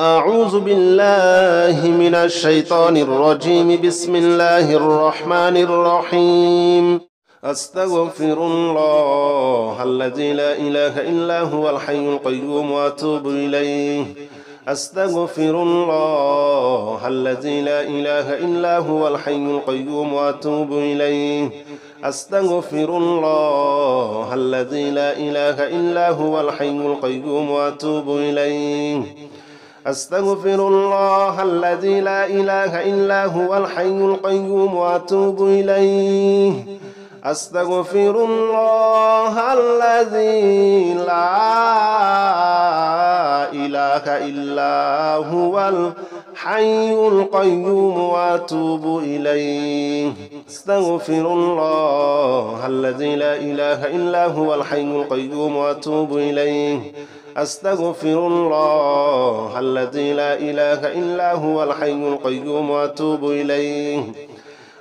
أعوذ بالله من الشيطان الرجيم. بسم الله الرحمن الرحيم. أستغفر الله الذي لا إله إلا هو الحي القيوم وأتوب إليه. أستغفر الله الذي لا إله إلا هو الحي القيوم وأتوب إليه. أستغفر الله الذي لا إله إلا هو الحي القيوم وأتوب إليه. أستغفر الله الذي لا إله إلا هو الحي القيوم وأتوب إليه. أستغفر الله الذي لا إله إلا هو الحي القيوم وأتوب إليه. أستغفر الله الذي لا إله إلا هو الحي القيوم وأتوب إليه. أستغفر الله الذي لا إله إلا هو الحي القيوم وأتوب إليه.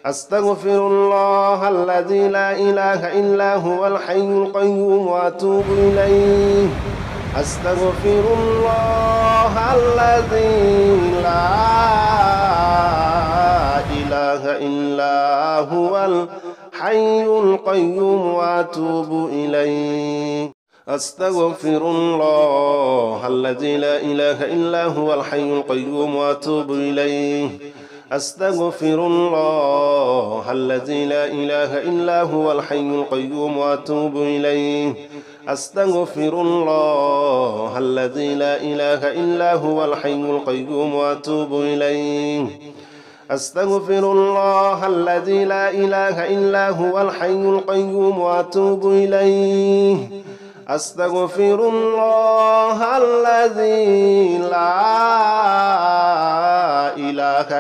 أستغفر الله الذي لا إله إلا هو الحي القيوم وأتوب إليه. أستغفر الله الذي لا إله إلا هو الحي القيوم وأتوب إليه. أستغفر الله الذي لا إله إلا هو الحي القيوم وأتوب إليه. أستغفر الله الذي لا إله إلا هو الحي القيوم وأتوب إليه. أستغفر الله الذي لا إله إلا هو الحي القيوم وأتوب إليه. أستغفر الله الذي لا إله إلا هو الحي القيوم وأتوب إليه. أستغفر الله الذي لا إله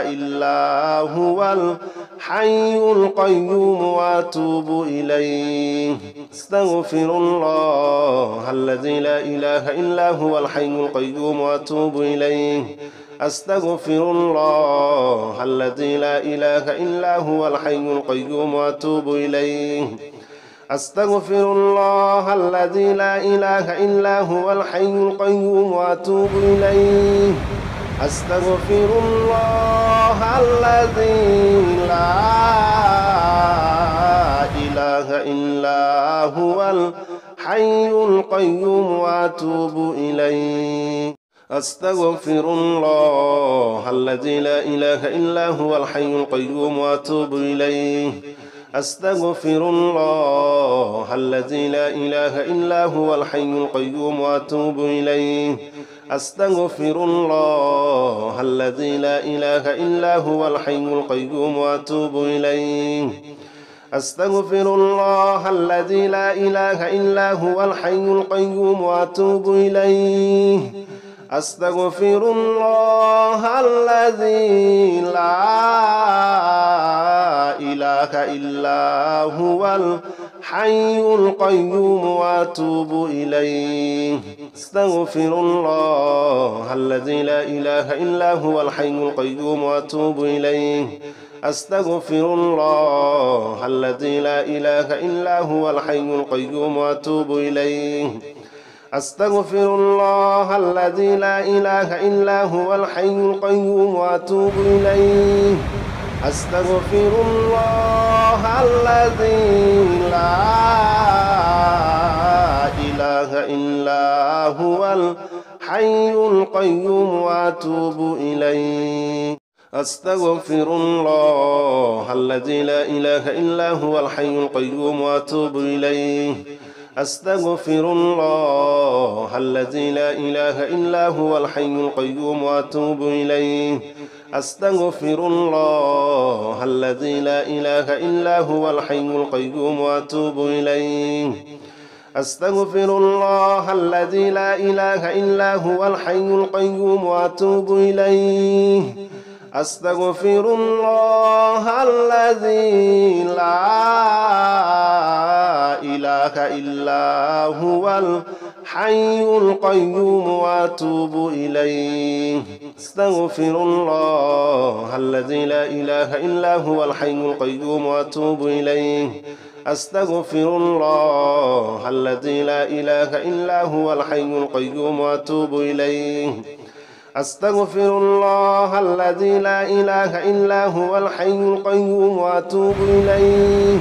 إلا هو الحي القيوم وأتوب إليه. أستغفر الله الذي لا إله إلا هو الحي القيوم وأتوب إليه. أستغفر الله الذي لا إله إلا هو الحي القيوم وأتوب إليه. أستغفر الله الذي لا إله إلا هو الحي القيوم وأتوب إليه. أستغفر الله الذي لا إله إلا هو الحي القيوم وأتوب إليه. أستغفر الله الذي لا إله إلا هو الحي القيوم وأتوب إليه. أستغفر الله الذي لا إله إلا هو الحي القيوم وأتوب إليه. أستغفر الله الذي لا إله إلا هو الحي القيوم وأتوب إليه. أستغفر الله الذي لا إله إلا هو الحي القيوم وأتوب إليه. أستغفر الله الذي لا إله إلا هو الحي القيوم وأتوب إليه. أستغفر الله الذي لا إله إلا هو الحي القيوم وأتوب إليه. أستغفر الله الذي لا إله إلا هو الحي القيوم وأتوب إليه. أستغفر الله الذي لا إله إلا هو الحي القيوم وأتوب إليه. أستغفر الله الذي لا إله إلا هو الحي القيوم وأتوب إليه. أستغفر الله الذي لا إله إلا هو الحي القيوم وأتوب إليه. أستغفر الله الذي لا إله إلا هو الحي القيوم وأتوب إليه. أستغفر الله الذي لا إله إلا هو الحي القيوم وأتوب إليه. أستغفر الله الذي لا إله إلا هو الحي القيوم وأتوب إليه. أستغفر الله الذي لا إله إلا هو الحي القيوم وأتوب إليه. أستغفر الله الذي لا إله إلا هو الحي القيوم وأتوب إليه. أستغفر الله الذي لا إله إلا هو الحي القيوم وأتوب إليه. أستغفر الله الذي لا إله إلا هو الحي القيوم وأتوب إليه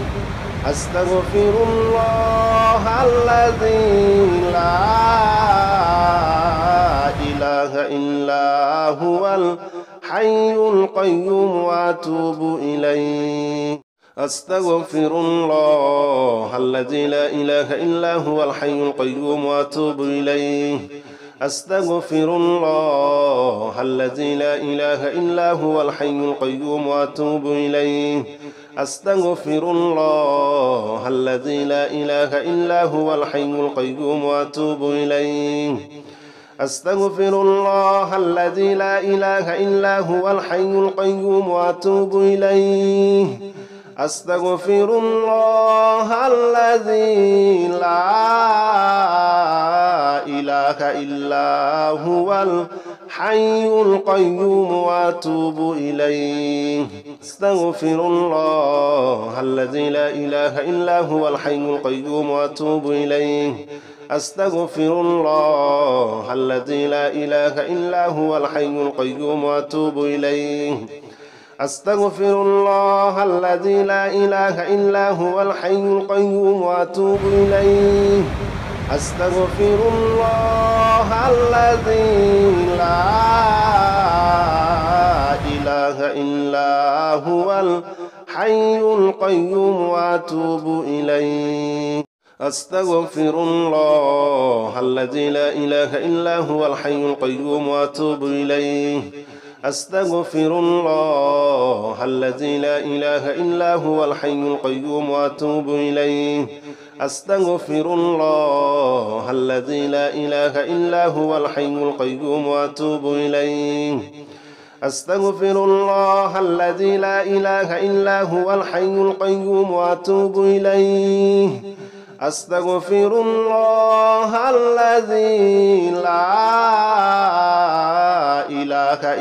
أستغفر الله الذي لا إله إلا هو الحي القيوم وأتوب إليه أستغفر الله الذي لا إله إلا هو الحي القيوم وأتوب إليه أستغفر الله الذي لا إله إلا هو الحي القيوم وأتوب إليه أستغفر الله الذي لا إله إلا هو الحي القيوم وأتوب إليه أستغفر الله الذي لا إله إلا هو الحي القيوم وأتوب إليه أستغفر الله الذي لا إله إلا هو الحي القيوم وأتوب إليه أستغفر الله الذي لا إله إلا هو الحي القيوم وأتوب إليه أستغفر الله الذي لا إله إلا هو الحي القيوم وأتوب إليه أستغفر الله الذي لا إله إلا هو الحي القيوم وأتوب إليه أستغفر الله الذي لا إله إلا هو الحي القيوم وأتوب إليه أستغفر الله الذي لا إله إلا هو الحي القيوم وأتوب إليه أستغفر الله الذي لا إله إلا هو الحي القيوم وأتوب إليه أستغفر الله الذي لا إله إلا هو الحي القيوم وأتوب إليه أستغفر الله الذي لا إله إلا هو الحي القيوم وأتوب إليه أستغفر الله الذي لا إله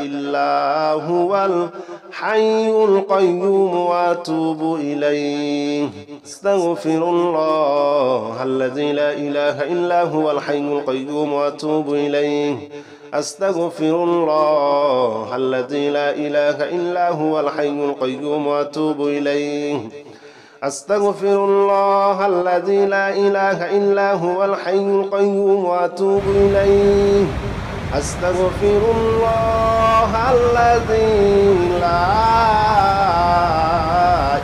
إلا هو الحي القيوم وأتوب إليه أستغفر الله الذي لا إله إلا هو الحي القيوم وأتوب إليه أستغفر الله الذي لا إله إلا هو الحي القيوم وأتوب إليه أستغفر الله الذي لا إله إلا هو الحي القيوم وأتوب إليه أستغفر الله الذي لا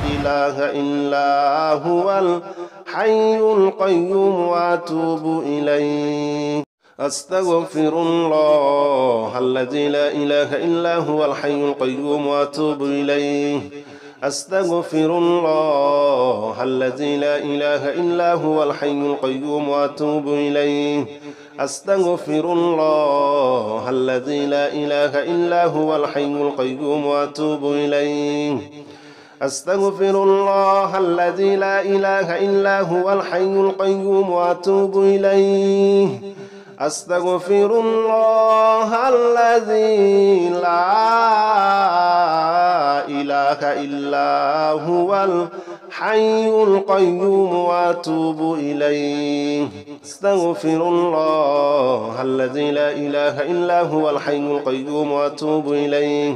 إله إلا هو الحي القيوم وأتوب إليه أستغفر الله الذي لا إله إلا هو الحي القيوم وأتوب إليه أستغفر الله الذي لا إله إلا هو الحي القيوم وأتوب إليه أستغفر الله الذي لا إله إلا هو الحي القيوم وأتوب إليه أستغفر الله الذي لا إله إلا هو الحي القيوم وأتوب إليه أستغفر الله الذي لا إله إلا هو الحي القيوم وأتوب إليه أستغفر الله الذي لا إله إلا هو الحي القيوم وأتوب إليه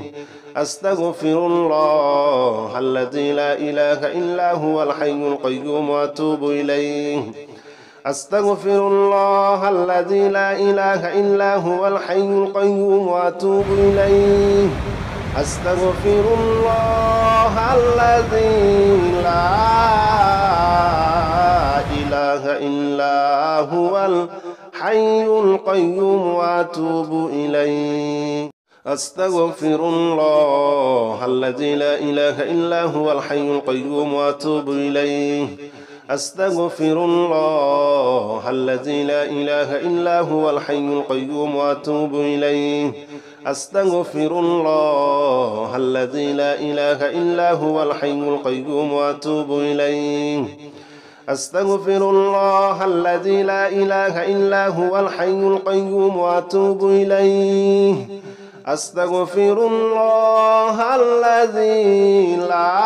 أستغفر الله الذي لا إله إلا هو الحي القيوم وأتوب إليه أستغفر الله الذي لا إله إلا هو الحي القيوم وأتوب إليه أستغفر الله الذي لا إله إلا هو الحي القيوم وأتوب إليه أستغفر الله الذي لا إله إلا هو الحي القيوم وأتوب إليه أستغفر الله الذي لا إله إلا هو الحي القيوم وأتوب إليه أستغفر الله الذي لا إله إلا هو الحي القيوم وأتوب إليه أستغفر الله الذي لا إله إلا هو الحي القيوم وأتوب إليه أستغفر الله الذي لا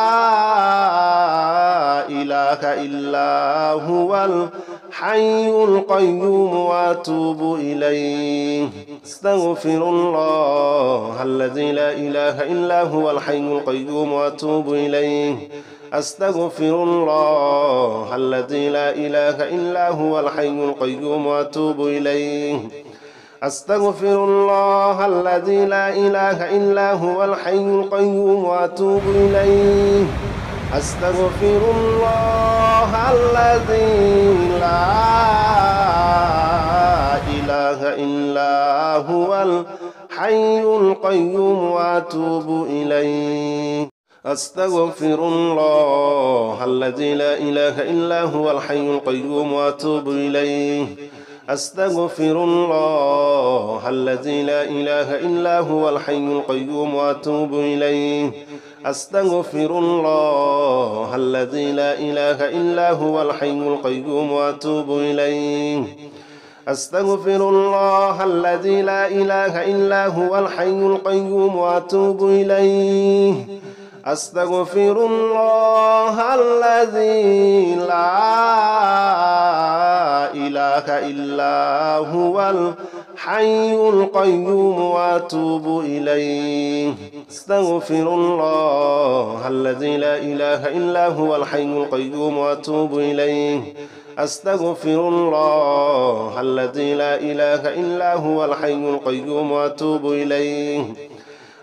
إله إلا هو الحي القيوم وأتوب إليه أستغفر الله الذي لا إله إلا هو الحي القيوم وأتوب إليه أستغفر الله الذي لا إله إلا هو الحي القيوم وأتوب إليه أستغفر الله الذي لا إله إلا هو الحي القيوم وأتوب إليه أستغفر الله الذي لا إله إلا هو الحي القيوم وأتوب إليه أستغفر الله الذي لا إله إلا هو الحي القيوم وأتوب إليه أستغفر الله الذي لا إله إلا هو الحي القيوم وأتوب إليه أستغفر الله الذي لا إله إلا هو الحي القيوم وأتوب إليه أستغفر الله الذي لا إله إلا هو الحي القيوم وأتوب إليه أستغفر الله الذي لا إله إلا هو الحي القيوم وأتوب إليه أستغفر الله الذي لا إله إلا هو الحي القيوم وأتوب إليه أستغفر الله الذي لا إله إلا هو الحي القيوم وأتوب إليه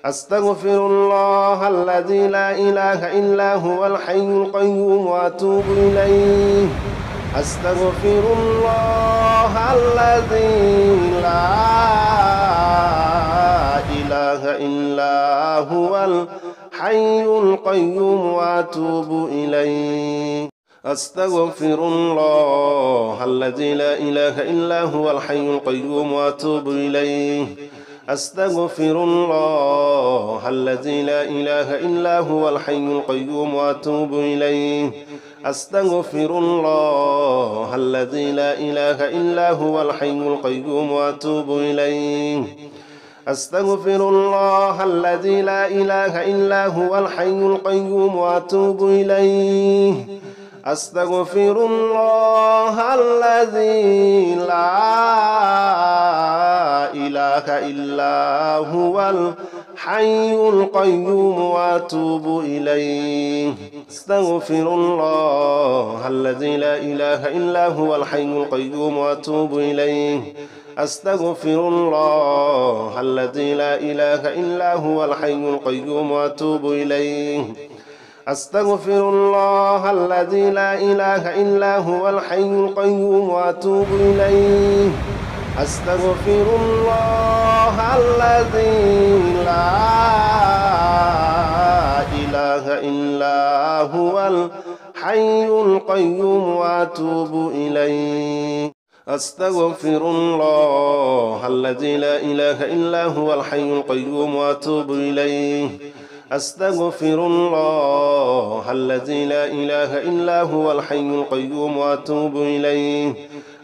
أستغفر الله الذي لا إله إلا هو الحي القيوم وأتوب إليه أستغفر الله الذي لا إله إلا هو الحي القيوم وأتوب إليه أستغفر الله الذي لا إله إلا هو الحي القيوم وأتوب إليه أستغفر الله الذي لا إله إلا هو الحي القيوم وأتوب إليه أستغفر الله الذي لا إله إلا هو الحي القيوم وأتوب إليه أستغفر الله الذي لا إله إلا هو الحي القيوم وأتوب إليه أستغفر الله الذي لا إله إلا هو الحي القيوم وأتوب إليه أستغفر الله الذي لا إله إلا هو الحي القيوم وأتوب إليه أستغفر الله الذي لا إله إلا هو الحي القيوم وأتوب إليه أستغفر الله الذي لا إله إلا هو الحي القيوم وأتوب إليه أستغفر الله الذي لا إله إلا هو الحي القيوم وأتوب إليه أستغفر الله الذي لا إله إلا هو الحي القيوم وأتوب إليه أستغفر الله الذي لا إله إلا هو الحي القيوم وأتوب إليه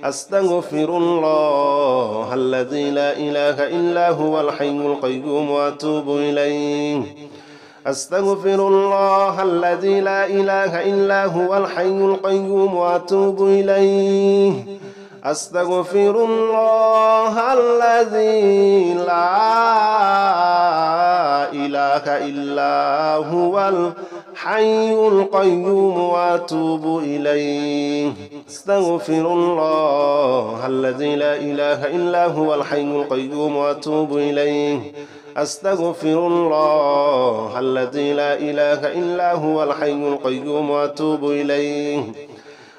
أستغفر الله الذي لا إله إلا هو الحي القيوم وأتوب إليه أستغفر الله الذي لا إله إلا هو الحي القيوم وأتوب إليه أستغفر الله الذي لا إله إلا هو الحي القيوم وأتوب إليه أستغفر الله الذي لا إله إلا هو الحي القيوم وأتوب إليه أستغفر الله الذي لا إله إلا هو الحي القيوم وأتوب إليه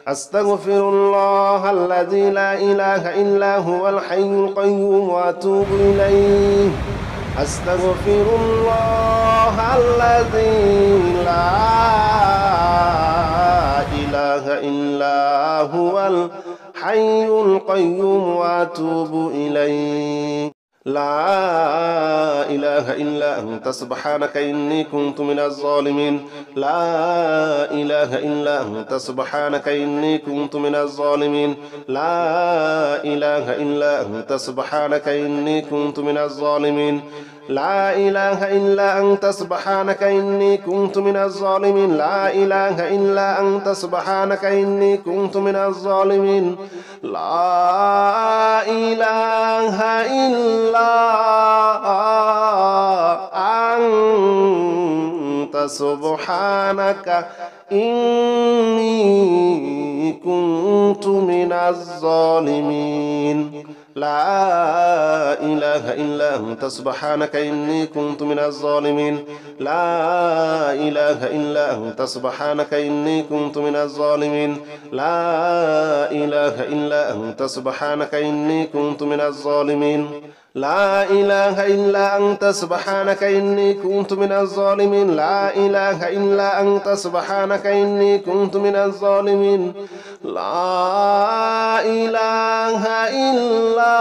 أستغفر الله الذي لا إله إلا هو الحي القيوم وأتوب إليه أستغفر الله الذي لا إله إلا هو الحي القيوم وأتوب إليه لا إله إلا أنت سبحانك إني كنت من الظالمين لا إله إلا أنت سبحانك إني كنت من الظالمين لا إله إلا أنت سبحانك إني كنت من الظالمين لا إله إلا أنت سبحانك إني كنت من الظالمين لا إله إلا أنت سبحانك إني كنت من الظالمين لا إله إلا أنت سبحانك إني كنت من الظالمين لا إله إلا أنت سبحانك إني كنت من الظالمين لا إله إلا أنت سبحانك إني كنت من الظالمين لا إله إلا أنت سبحانك إني كنت من الظالمين لا إله إلا أنت سبحانك إني كنت من الظالمين لا إله إلا أنت سبحانك إني كنت من الظالمين لا إله إلا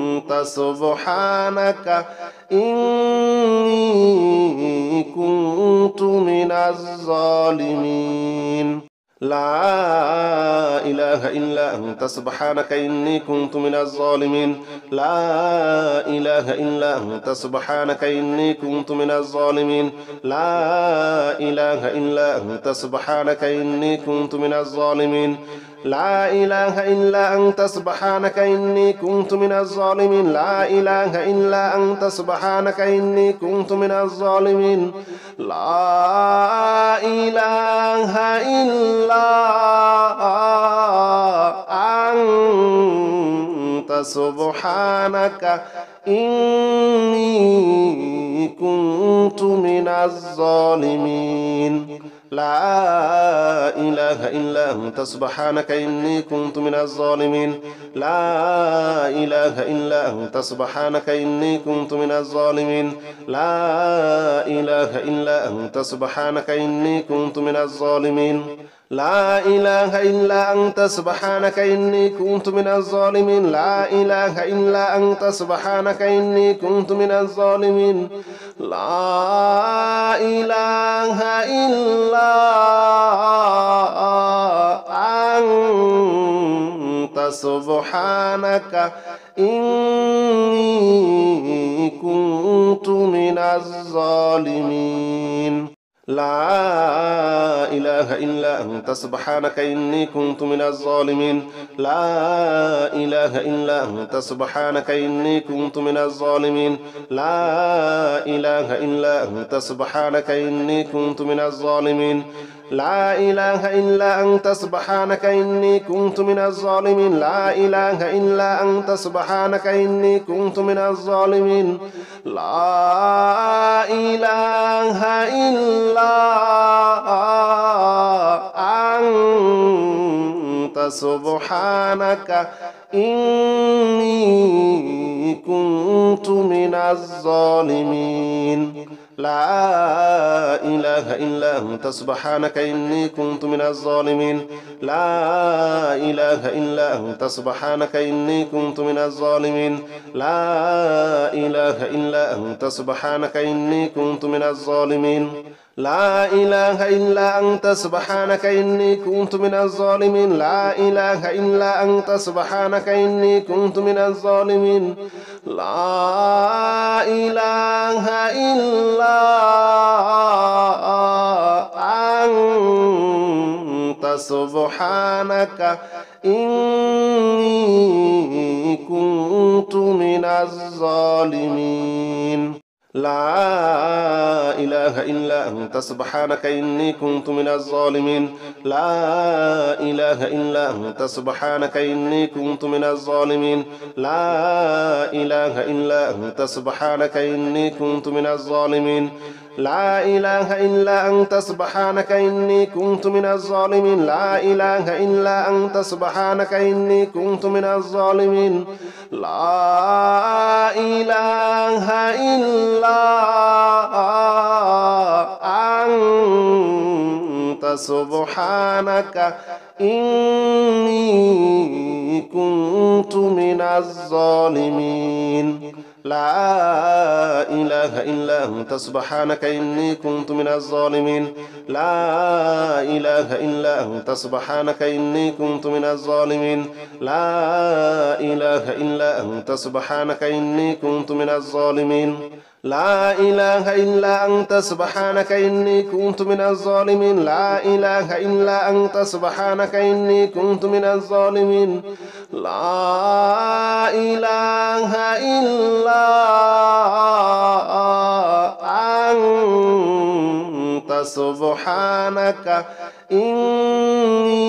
أنت سبحانك إني كنت من الظالمين لا إله إلا أنت سبحانك إني كنت من الظالمين لا إله إلا أنت سبحانك إني كنت من الظالمين لا إله إلا أنت سبحانك إني كنت من الظالمين لا إله إلا أنت سبحانك إني كنت من الظالمين لا إله إلا أنت سبحانك إني كنت من الظالمين لا إله إلا أنت سبحانك إني كنت من الظالمين لا إله إلا أنت سبحانك إني كنت من الظالمين لا إله إلا أنت سبحانك إني كنت من الظالمين لا إله إلا أنت سبحانك إني كنت من الظالمين لا إله إلا أنت سبحانك إني كنت من الظالمين لا إله إلا أنت سبحانك إني كنت من الظالمين لا إله إلا أنت سبحانك إني كنت من الظالمين لا إله إلا أنت سبحانك إني كنت من الظالمين لا إله إلا أنت سبحانك إني كنت من الظالمين لا إله إلا أنت سبحانك إني كنت من الظالمين لا إله إلا أنت سبحانك إني كنت من الظالمين لا إله إلا أنت سبحانك إني كنت من الظالمين لا إله إلا أنت سبحانك إني كنت من الظالمين لا إله إلا أنت سبحانك إني كنت من الظالمين لا إله إلا أنت سبحانك إني كنت من الظالمين لا إله إلا أنت سبحانك إني كنت من الظالمين لا إله إلا أنت سبحانك إني كنت من الظالمين لا إله إلا أنت سبحانك إني كنت من الظالمين لا إله إلا أنت سبحانك إني كنت من الظالمين لا إله إلا أنت سبحانك إني كنت من الظالمين لا إله إلا أنت سبحانك إني كنت من الظالمين لا إله إلا أنت سبحانك إني كنت من الظالمين لا إله إلا أنت سبحانك إني كنت من الظالمين لا إله إلا أنت سبحانك إني كنت من الظالمين لا إله إلا أنت سبحانك إني كنت من الظالمين لا إله إلا أنت سبحانك إني كنت من الظالمين لا إله إلا أنت سبحانك إني كنت من الظالمين لا إله إلا أنت سبحانك إني كنت من الظالمين لا إله إلا أنت سبحانك إني كنت من الظالمين لا إله إلا أنت سبحانك إني كنت من الظالمين لا إله إلا أنت سبحانك إني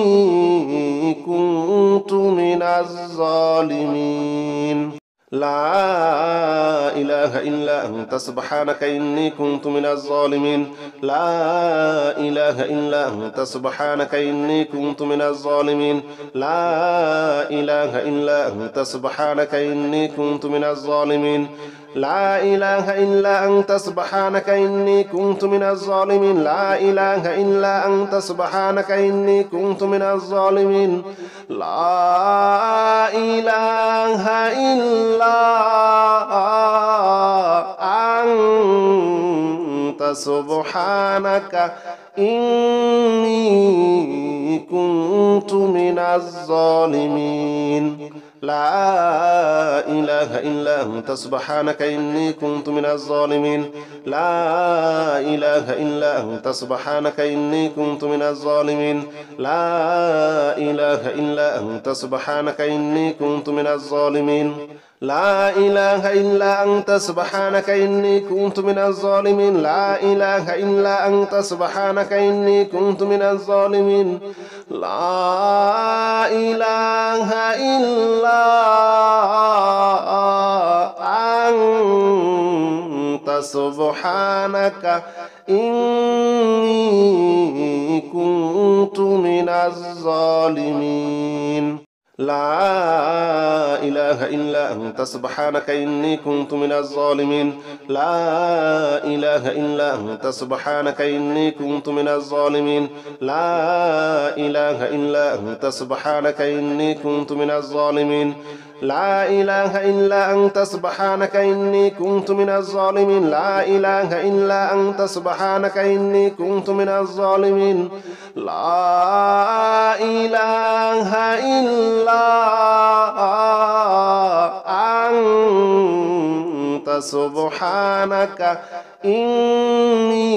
كنت من الظالمين لا إله إلا أنت سبحانك إني كنت من الظالمين لا إله إلا أنت سبحانك إني كنت من الظالمين لا إله إلا أنت سبحانك إني كنت من الظالمين لا إله إلا أنت سبحانك إني كنت من الظالمين لا إله إلا أنت سبحانك إني كنت من الظالمين لا إله إلا أنت سبحانك إني كنت من الظالمين لا إله إلا أنت سبحانك إني كنت من الظالمين لا إله إلا أنت سبحانك إني كنت من الظالمين لا إله إلا أنت سبحانك إني كنت من الظالمين لا إله إلا أنت سبحانك إني كنت من الظالمين لا إله إلا أنت سبحانك إني كنت من الظالمين لا إله إلا أنت سبحانك إني كنت من الظالمين لا إله إلا أنت سبحانك إني كنت من الظالمين لا إله إلا أنت سبحانك إني كنت من الظالمين لا إله إلا أنت سبحانك إني كنت من الظالمين لا إله إلا أنت سبحانك إني كنت من الظالمين لا إله إلا أنت سبحانك إني كنت من الظالمين لا إله إلا أنت سبحانك إني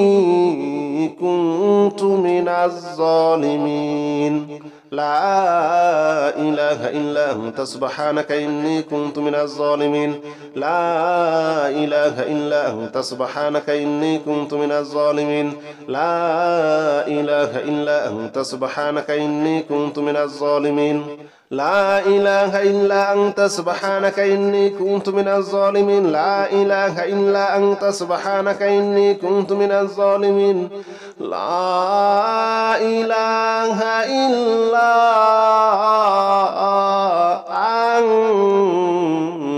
كنت من الظالمين لا إله إلا أنت سبحانك إني كنت من الظالمين لا إله إلا أنت سبحانك إني كنت من الظالمين لا إله إلا أنت سبحانك إني كنت من الظالمين لا إله إلا أنت سبحانك إني كنت من الظالمين لا إله إلا أنت سبحانك إني كنت من الظالمين لا إله إلا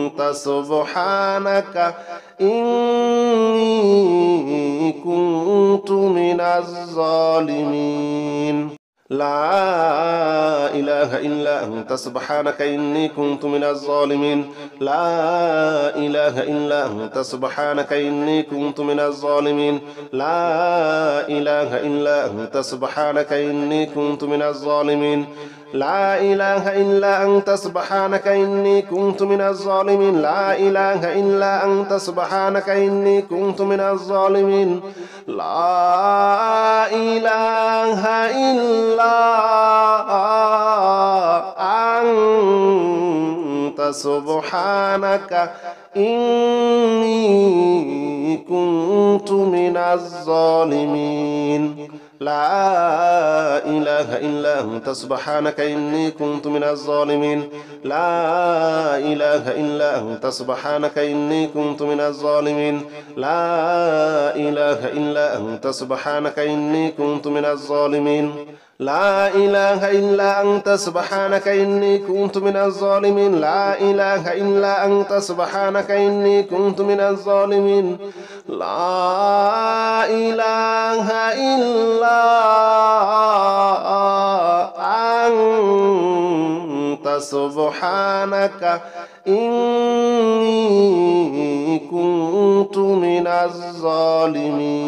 أنت سبحانك إني كنت من الظالمين لا إله إلا أنت سبحانك إني كنت من الظالمين لا إله إلا أنت سبحانك إني كنت من الظالمين لا إله إلا أنت سبحانك إني كنت من الظالمين لا إله إلا أنت سبحانك إني كنت من الظالمين لا إله إلا أنت سبحانك إني كنت من الظالمين لا إله إلا أنت سبحانك إني كنت من الظالمين لا إله إلا أنت سبحانك إني كنت من الظالمين لا إله إلا أنت سبحانك إني كنت من الظالمين لا إله إلا أنت سبحانك إني كنت من الظالمين لا إله إلا أنت سبحانك إني كنت من الظالمين لا إله إلا أنت سبحانك إني كنت من الظالمين لا إله إلا أنت سبحانك إني كنت من الظالمين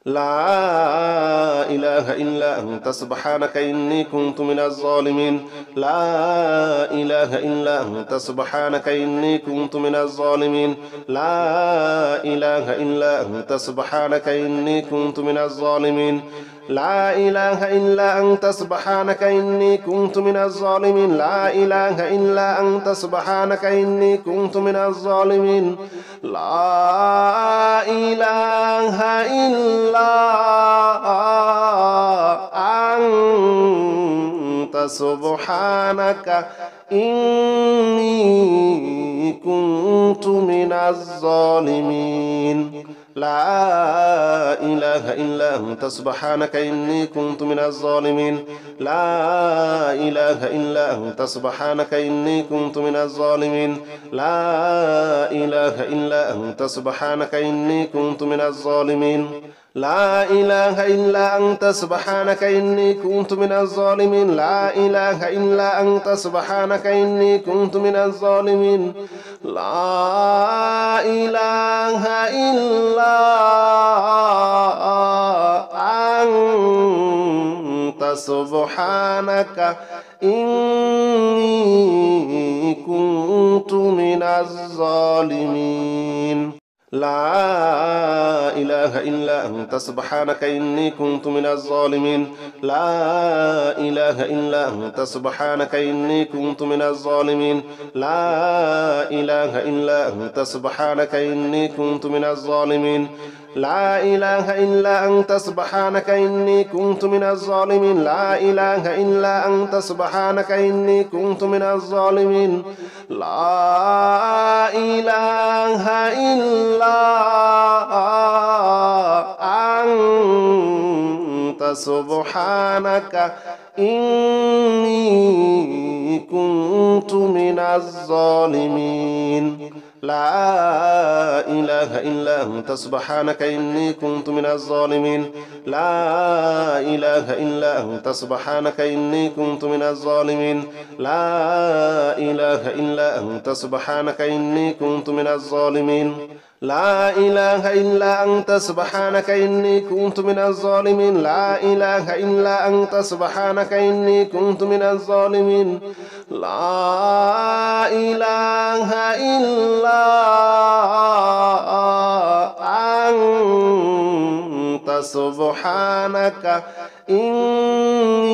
لا إله إلا أنت سبحانك إني كنت من الظالمين لا إله إلا أنت سبحانك إني كنت من الظالمين لا إله إلا أنت سبحانك إني كنت من الظالمين لا إله إلا أنت سبحانك إني كنت من الظالمين لا إله إلا أنت سبحانك إني كنت من الظالمين لا إله إلا أنت سبحانك إني كنت من الظالمين لا إله إلا أنت سبحانك إني كنت من الظالمين لا إله إلا أنت سبحانك إني كنت من الظالمين لا إله إلا أنت سبحانك إني كنت من الظالمين لا إله إلا أنت سبحانك إني كنت من الظالمين لا إله إلا أنت سبحانك إني كنت من الظالمين لا إله إلا أنت سبحانك إني كنت من الظالمين لا إله إلا أنت سبحانك إني كنت من الظالمين لا إله إلا أنت سبحانك إني كنت من الظالمين لا إله إلا أنت سبحانك إني كنت من الظالمين لا إله إلا أنت سبحانك إني كنت من الظالمين لا إله إلا أنت سبحانك إني كنت من الظالمين لا إله إلا أنت سبحانك إني كنت من الظالمين لا إله إلا أنت سبحانك إني كنت من الظالمين لا إله إلا أنت سبحانك إني كنت من الظالمين لا إله إلا أنت سبحانك إني كنت من الظالمين لا إله إلا أنت سبحانك إني كنت من الظالمين لا إله إلا أنت سبحانك إني كنت من الظالمين لا إله إلا أنت سبحانك إني كنت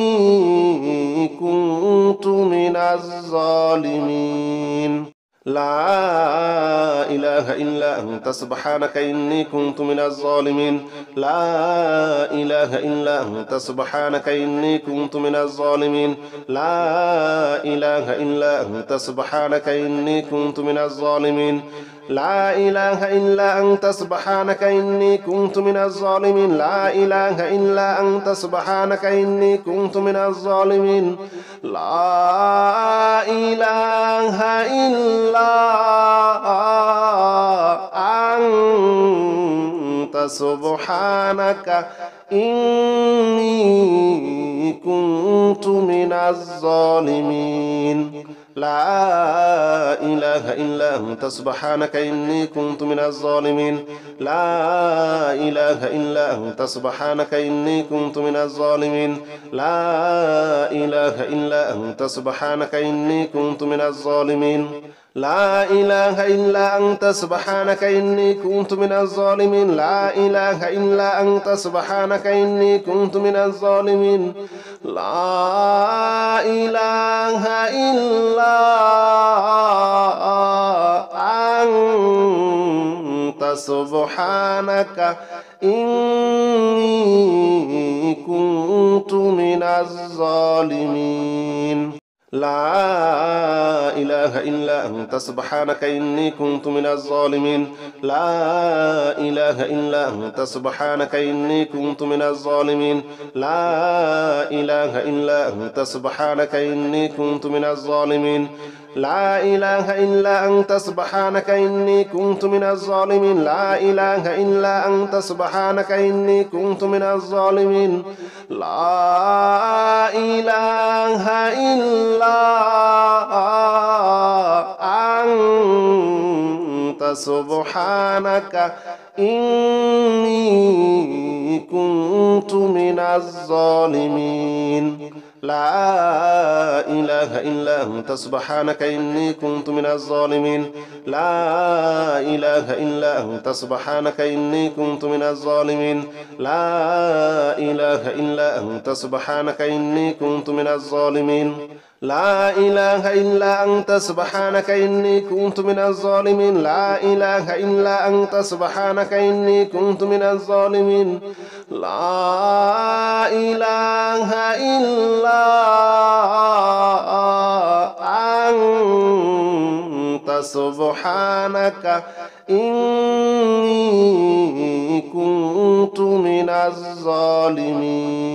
من الظالمين لا إله إلا أنت سبحانك إني كنت من الظالمين لا إله إلا أنت سبحانك إني كنت من الظالمين لا إله إلا أنت سبحانك إني كنت من الظالمين لا إله إلا أنت سبحانك إني كنت من الظالمين لا إله إلا أنت سبحانك إني كنت من الظالمين لا إله إلا أنت سبحانك إني كنت من الظالمين لا إله إلا أنت سبحانك إني كنت من الظالمين لا إله إلا أنت سبحانك إني كنت من الظالمين لا إله إلا أنت سبحانك إني كنت من الظالمين لا إله إلا أنت سبحانك إني كنت من الظالمين لا إله إلا أنت سبحانك إني كنت من الظالمين لا إله إلا أنت سبحانك إني كنت من الظالمين لا إله إلا أنت سبحانك إني كنت من الظالمين لا إله إلا أنت سبحانك إني كنت من الظالمين لا إله إلا أنت سبحانك إني كنت من الظالمين لا إله إلا أنت سبحانك إني كنت من الظالمين لا إله إلا أنت سبحانك إني كنت من الظالمين لا إله إلا أنت سبحانك إني كنت من الظالمين لا إله إلا أنت سبحانك إني كنت من الظالمين لا إله إلا أنت سبحانك إني كنت من الظالمين لا إله إلا أنت سبحانك إني كنت من الظالمين لا إله إلا أنت سبحانك إني كنت من الظالمين لا إله إلا أنت سبحانك إني كنت من الظالمين لا إله إلا أنت سبحانك إني كنت من الظالمين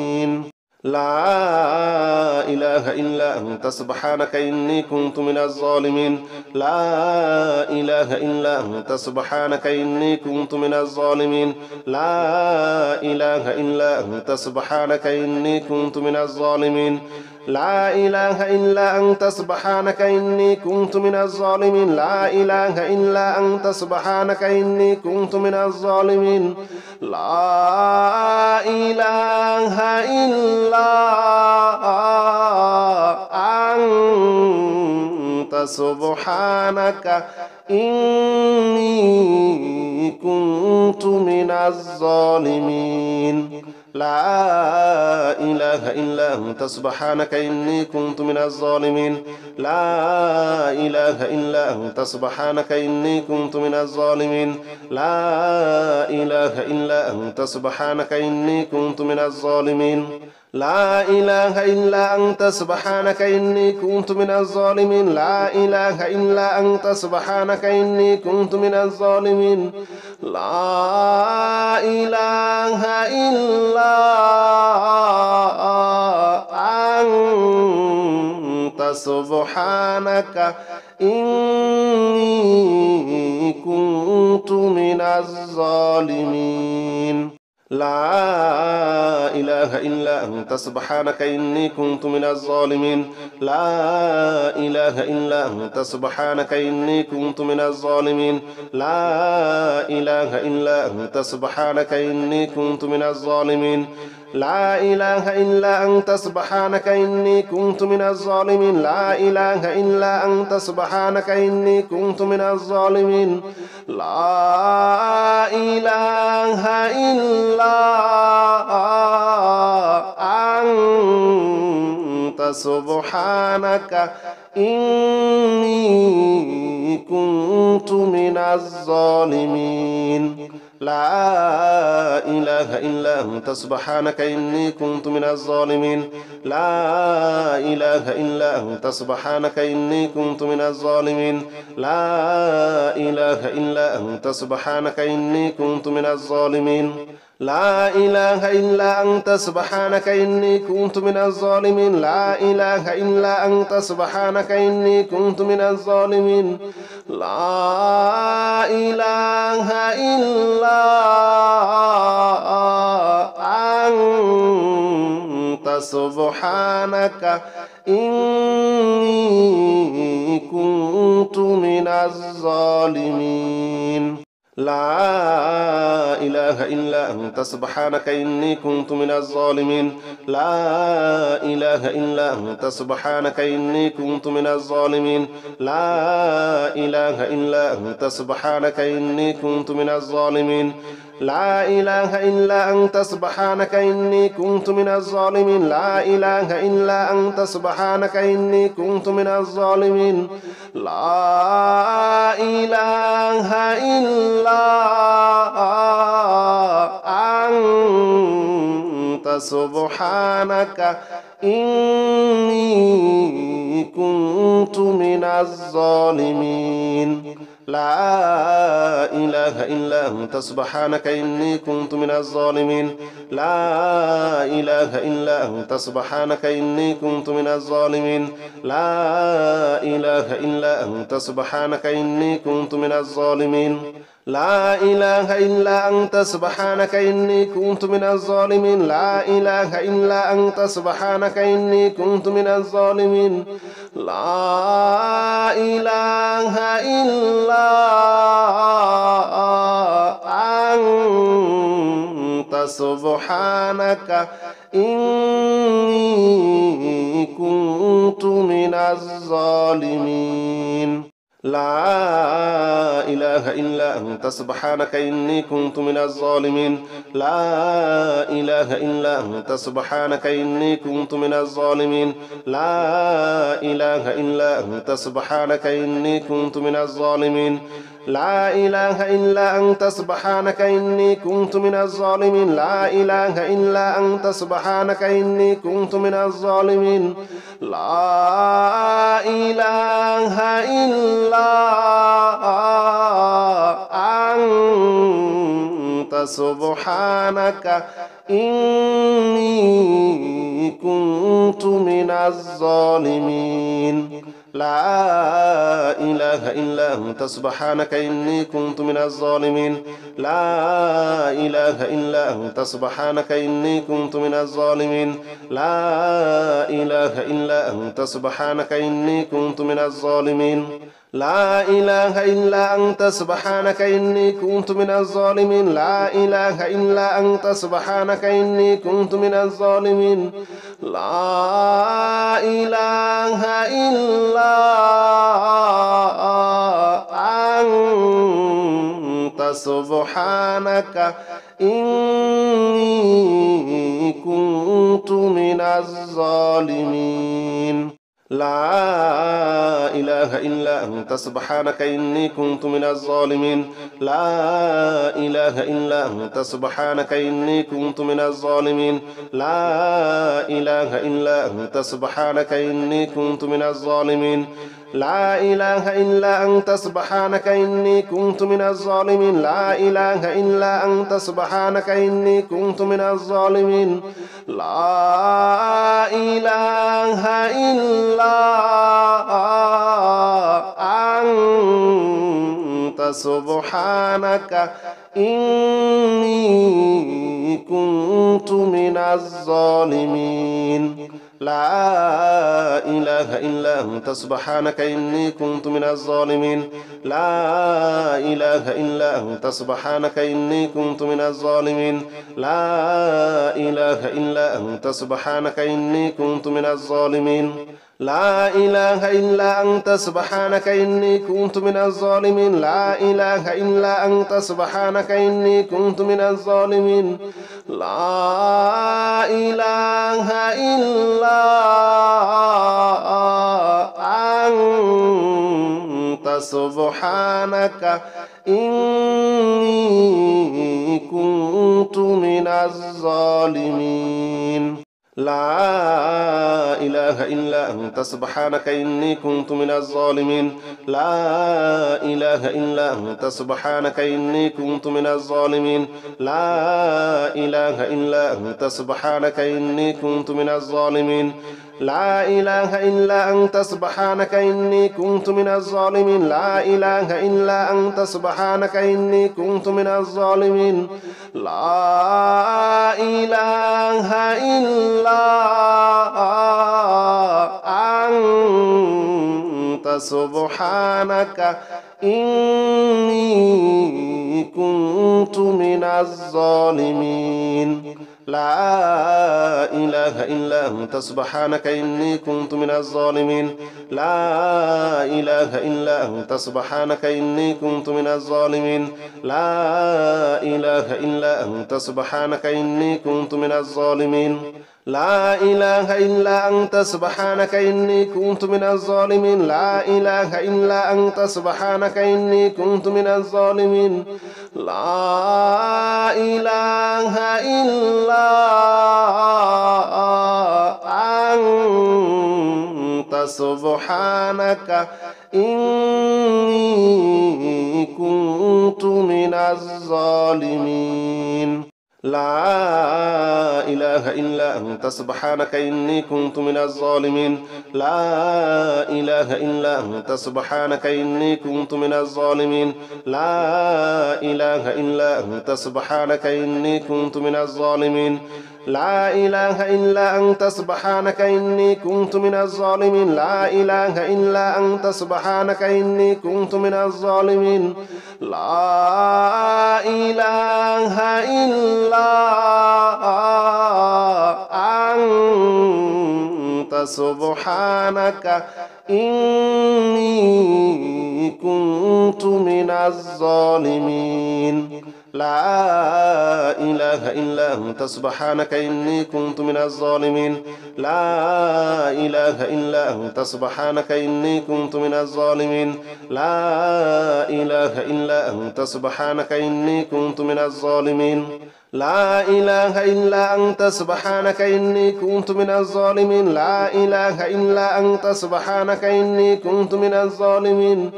لا إله إلا أنت سبحانك إني كنت من الظالمين لا إله إلا أنت سبحانك إني كنت من الظالمين لا إله إلا أنت سبحانك إني كنت من الظالمين لا إله إلا أنت سبحانك إني كنت من الظالمين لا إله إلا أنت سبحانك إني كنت من الظالمين لا إله إلا أنت سبحانك إني كنت من الظالمين لا إله إلا أنت سبحانك إني كنت من الظالمين لا إله إلا أنت سبحانك إني كنت من الظالمين لا إله إلا أنت سبحانك إني كنت من الظالمين لا إله إلا أنت سبحانك إني كنت من الظالمين لا إله إلا أنت سبحانك إني كنت من الظالمين لا إله إلا أنت سبحانك إني كنت من الظالمين لا إله إلا أنت سبحانك إني كنت من الظالمين لا إله إلا أنت سبحانك إني كنت من الظالمين لا إله إلا أنت سبحانك إني كنت من الظالمين لا إله إلا أنت سبحانك إني كنت من الظالمين لا إله إلا أنت سبحانك إني كنت من الظالمين لا إله إلا أنت سبحانك إني كنت من الظالمين لا إله إلا أنت سبحانك إني كنت من الظالمين لا إله إلا أنت سبحانك إني كنت من الظالمين لا إله إلا أنت سبحانك إني كنت من الظالمين لا إله إلا أنت سبحانك إني كنت من الظالمين لا إله إلا أنت سبحانك إني كنت من الظالمين لا إله إلا أنت سبحانك إني كنت من الظالمين لا إله إلا أنت سبحانك إني كنت من الظالمين لا إله إلا أنت سبحانك إني كنت من الظالمين لا إله إلا أنت سبحانك إني كنت من الظالمين لا إله إلا أنت سبحانك إني كنت من الظالمين لا إله إلا أنت سبحانك إني كنت من الظالمين لا إله إلا أنت سبحانك إني كنت من الظالمين لا إله إلا أنت سبحانك إني كنت من الظالمين لا إله إلا أنت سبحانك إني كنت من الظالمين لا إله إلا أنت سبحانك إني كنت من الظالمين لا إله إلا أنت سبحانك إني كنت من الظالمين لا إله إلا أنت سبحانك إني كنت من الظالمين لا إله إلا سبحانك إني كنت من الظالمين لا إله إلا أنت سبحانك إني كنت من الظالمين لا إله إلا أنت سبحانك إني كنت من الظالمين لا إله إلا أنت سبحانك إني كنت من الظالمين لا إله إلا أنت سبحانك إني كنت من الظالمين لا إله إلا أنت سبحانك إني كنت من الظالمين لا إله إلا أنت سبحانك إني كنت من الظالمين لا إله إلا أنت سبحانك إني كنت من الظالمين لا إله إلا أنت سبحانك إني كنت من الظالمين لا إله إلا أنت سبحانك إني كنت من الظالمين لا إله إلا أنت سبحانك إني كنت من الظالمين لا إله إلا أنت سبحانك إني كنت من الظالمين لا إله إلا أنت سبحانك إني كنت من الظالمين لا إله إلا أنت سبحانك إني كنت من الظالمين لا إله إلا أنت سبحانك إني كنت من الظالمين لا إله إلا أنت سبحانك إني كنت من الظالمين لا إله إلا أنت سبحانك إني كنت من الظالمين لا إله إلا أنت سبحانك إني كنت من الظالمين لا إله إلا أنت سبحانك إني كنت من الظالمين لا إله إلا أنت سبحانك إني كنت من الظالمين لا إله إلا أنت سبحانك إني كنت من الظالمين لا إله إلا أنت سبحانك إني كنت من الظالمين لا إله إلا أنت سبحانك إني كنت من الظالمين لا إله إلا أنت سبحانك إني كنت من الظالمين لا إله إلا أنت سبحانك إني كنت من الظالمين لا إله إلا أنت سبحانك إني كنت من الظالمين لا إله إلا أنت سبحانك إني كنت من الظالمين لا إله إلا أنت سبحانك إني كنت من الظالمين لا إله إلا أنت سبحانك إني كنت من الظالمين لا إله إلا أنت سبحانك إني كنت من الظالمين لا إله إلا أنت سبحانك إني كنت من الظالمين لا إله إلا أنت سبحانك إني كنت من الظالمين لا إله إلا أنت سبحانك إني كنت من الظالمين لا إله إلا أنت سبحانك إني كنت من الظالمين لا إله إلا أنت سبحانك إني كنت من الظالمين لا إله إلا أنت سبحانك إني كنت من الظالمين لا إله إلا أنت سبحانك إني كنت من الظالمين لا إله إله إلا أنت سبحانك إني كنت من الظالمين لا إله إلا أنت سبحانك إني كنت من الظالمين لا إله إلا أنت سبحانك إني كنت من الظالمين لا إله إلا أنت سبحانك إني كنت من الظالمين لا إله إلا أنت سبحانك إني كنت من الظالمين لا إله إلا أنت سبحانك إني كنت من الظالمين لا إله إلا أنت سبحانك إني كنت من الظالمين لا إله إلا أنت سبحانك إني كنت من الظالمين لا إله إلا أنت سبحانك إني كنت من الظالمين لا إله إلا أنت سبحانك إني كنت من الظالمين لا إله إلا أنت سبحانك إني كنت من الظالمين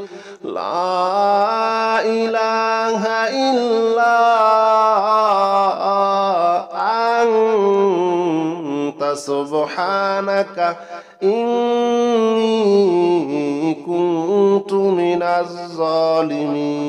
لا إله إلا أنت سبحانك إني كنت من الظالمين.